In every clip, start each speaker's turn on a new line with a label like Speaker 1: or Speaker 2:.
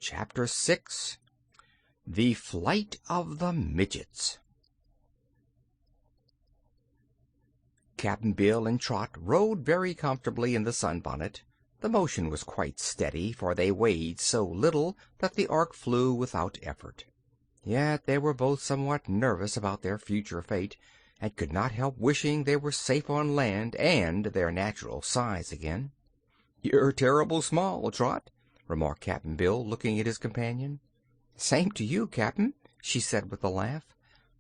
Speaker 1: Chapter 6. The Flight of the Midgets. Cap'n Bill and Trot rode very comfortably in the sunbonnet. The motion was quite steady, for they weighed so little that the Ark flew without effort. Yet they were both somewhat nervous about their future fate, and could not help wishing they were safe on land and their natural size again. "You're terrible small, Trot," remarked Cap'n Bill, looking at his companion. "Same to you, Cap'n," she said with a laugh.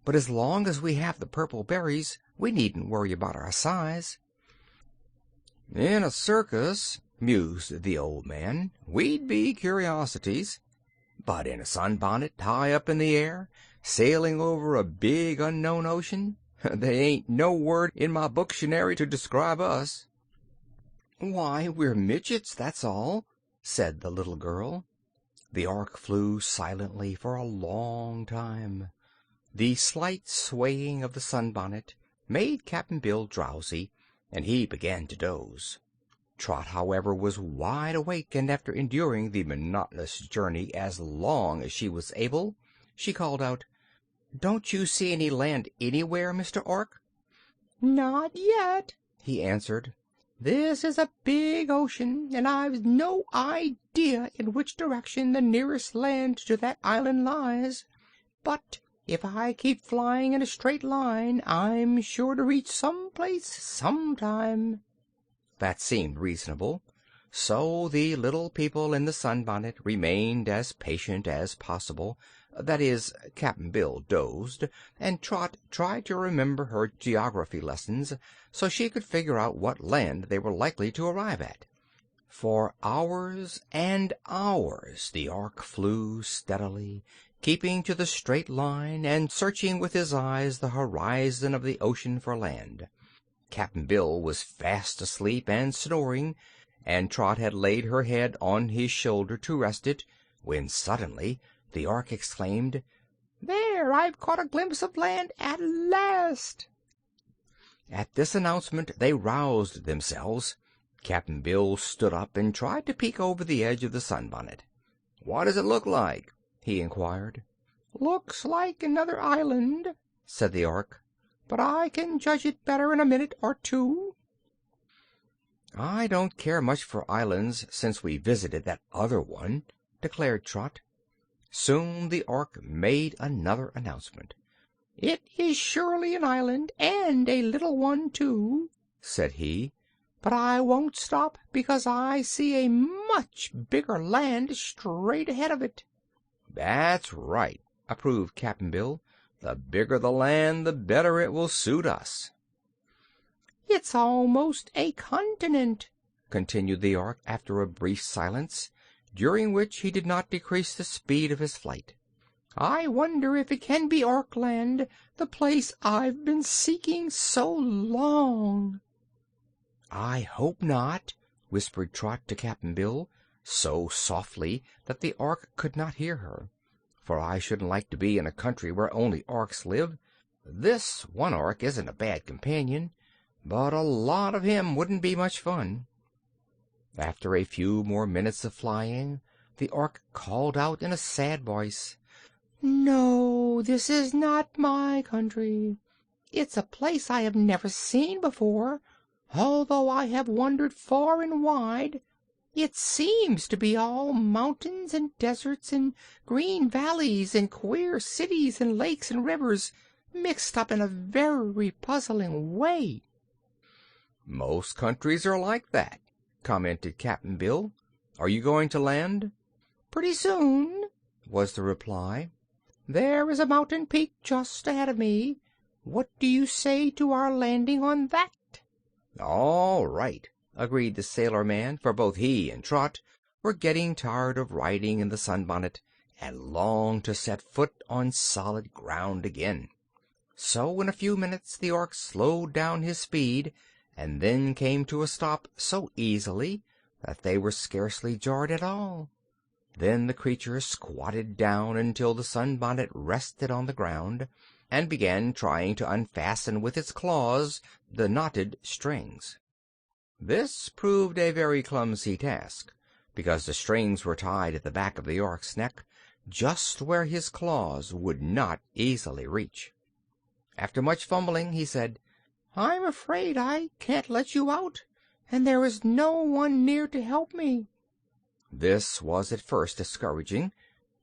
Speaker 1: "But as long as we have the purple berries, we needn't worry about our size." "In a circus," mused the old man, "we'd be curiosities. But in a sunbonnet, high up in the air, sailing over a big unknown ocean, there ain't no word in my Booktionary to describe us." "Why, we're midgets, that's all," said the little girl. The Ark flew silently for a long time. The slight swaying of the sunbonnet made Cap'n Bill drowsy, and he began to doze. Trot, however, was wide awake, and after enduring the monotonous journey as long as she was able, she called out, "Don't you see any land anywhere, Mr. Ark?" "Not yet," he answered. "This is a big ocean, and I've no idea in which direction the nearest land to that island lies. But if I keep flying in a straight line, I'm sure to reach some place sometime." That seemed reasonable, so the little people in the sunbonnet remained as patient as possible. That is, Cap'n Bill dozed, and Trot tried to remember her geography lessons so she could figure out what land they were likely to arrive at. For hours and hours the Ark flew steadily, keeping to the straight line and searching with his eyes the horizon of the ocean for land. Cap'n Bill was fast asleep and snoring, and Trot had laid her head on his shoulder to rest it, when suddenly the Ark exclaimed, "There! I've caught a glimpse of land at last!" At this announcement they roused themselves. Cap'n Bill stood up and tried to peek over the edge of the sunbonnet. "What does it look like?" he inquired. "Looks like another island," said the Ark, "but I can judge it better in a minute or two." "I don't care much for islands since we visited that other one," declared Trot. Soon the Ark made another announcement. "It is surely an island, and a little one, too," said he. "But I won't stop, because I see a much bigger land straight ahead of it." "That's right," approved Cap'n Bill. "The bigger the land, the better it will suit us." "It's almost a continent," continued the Ark after a brief silence, during which he did not decrease the speed of his flight. "I wonder if it can be Orkland, the place I've been seeking so long." "I hope not," whispered Trot to Cap'n Bill, so softly that the Ark could not hear her. "For I shouldn't like to be in a country where only Arks live. This one Ark isn't a bad companion, but a lot of him wouldn't be much fun." After a few more minutes of flying, the Ark called out in a sad voice, "No, this is not my country. It's a place I have never seen before, although I have wandered far and wide. It seems to be all mountains and deserts and green valleys and queer cities and lakes and rivers, mixed up in a very puzzling way." "Most countries are like that," commented Cap'n Bill. "Are you going to land?" "Pretty soon," was the reply. "There is a mountain peak just ahead of me. What do you say to our landing on that?" "All right," agreed the sailor man, for both he and Trot were getting tired of riding in the sunbonnet and longed to set foot on solid ground again. So in a few minutes the Ark slowed down his speed, and then came to a stop so easily that they were scarcely jarred at all. Then the creature squatted down until the sunbonnet rested on the ground, and began trying to unfasten with its claws the knotted strings. This proved a very clumsy task, because the strings were tied at the back of the ark's neck, just where his claws would not easily reach. After much fumbling, he said, "I'm afraid I can't let you out, and there is no one near to help me." This was at first discouraging,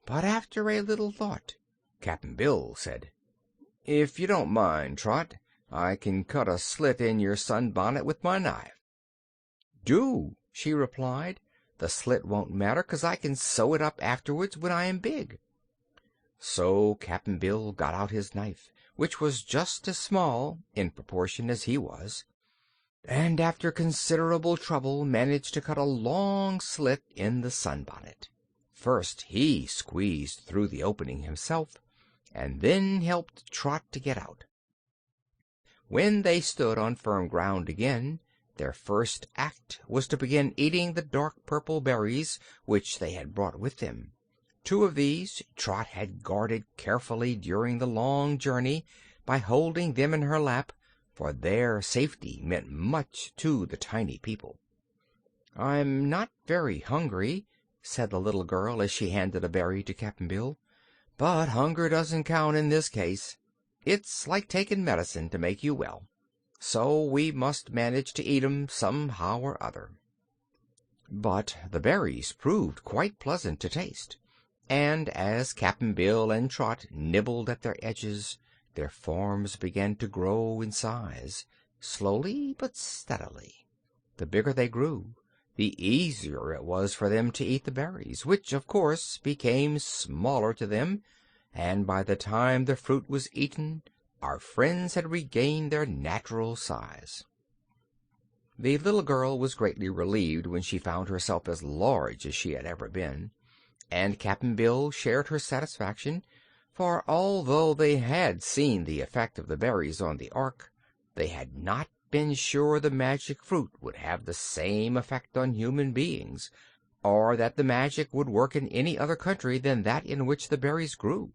Speaker 1: but after a little thought, Cap'n Bill said, "If you don't mind, Trot, I can cut a slit in your sunbonnet with my knife." "Do," she replied. "The slit won't matter, 'cause I can sew it up afterwards when I am big." So Cap'n Bill got out his knife, which was just as small in proportion as he was, and after considerable trouble managed to cut a long slit in the sunbonnet. First he squeezed through the opening himself, and then helped Trot to get out. When they stood on firm ground again, their first act was to begin eating the dark purple berries which they had brought with them. Two of these Trot had guarded carefully during the long journey by holding them in her lap, for their safety meant much to the tiny people. "I'm not very hungry," said the little girl as she handed a berry to Cap'n Bill, "but hunger doesn't count in this case. It's like taking medicine to make you well, so we must manage to eat 'em somehow or other." But the berries proved quite pleasant to taste, and as Cap'n Bill and Trot nibbled at their edges, their forms began to grow in size, slowly but steadily. The bigger they grew, the easier it was for them to eat the berries, which, of course, became smaller to them, and by the time the fruit was eaten, our friends had regained their natural size. The little girl was greatly relieved when she found herself as large as she had ever been, and Cap'n Bill shared her satisfaction, for although they had seen the effect of the berries on the ark, they had not been sure the magic fruit would have the same effect on human beings, or that the magic would work in any other country than that in which the berries grew.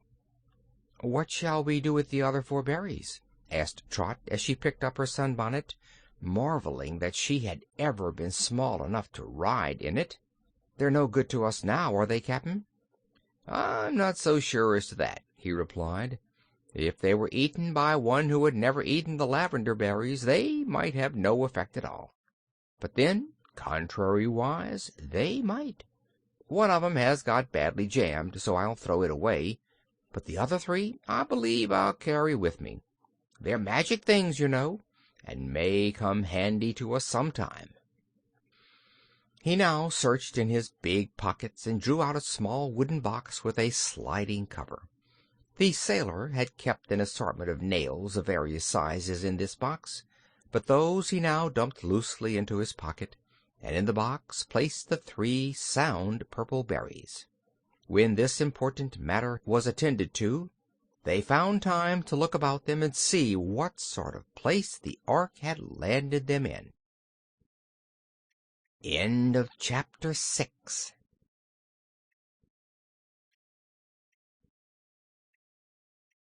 Speaker 1: "What shall we do with the other 4 berries?" asked Trot as she picked up her sunbonnet, marveling that she had ever been small enough to ride in it. "They're no good to us now, are they, Cap'n?" "I'm not so sure as to that," he replied. "If they were eaten by one who had never eaten the lavender berries, they might have no effect at all. But then, contrariwise, they might. One of 'em has got badly jammed, so I'll throw it away, but the other 3 I believe I'll carry with me. They're magic things, you know, and may come handy to us sometime." He now searched in his big pockets and drew out a small wooden box with a sliding cover. The sailor had kept an assortment of nails of various sizes in this box, but those he now dumped loosely into his pocket, and in the box placed the 3 sound purple berries. When this important matter was attended to, they found time to look about them and see what sort of place the ark had landed them in. End of chapter 6.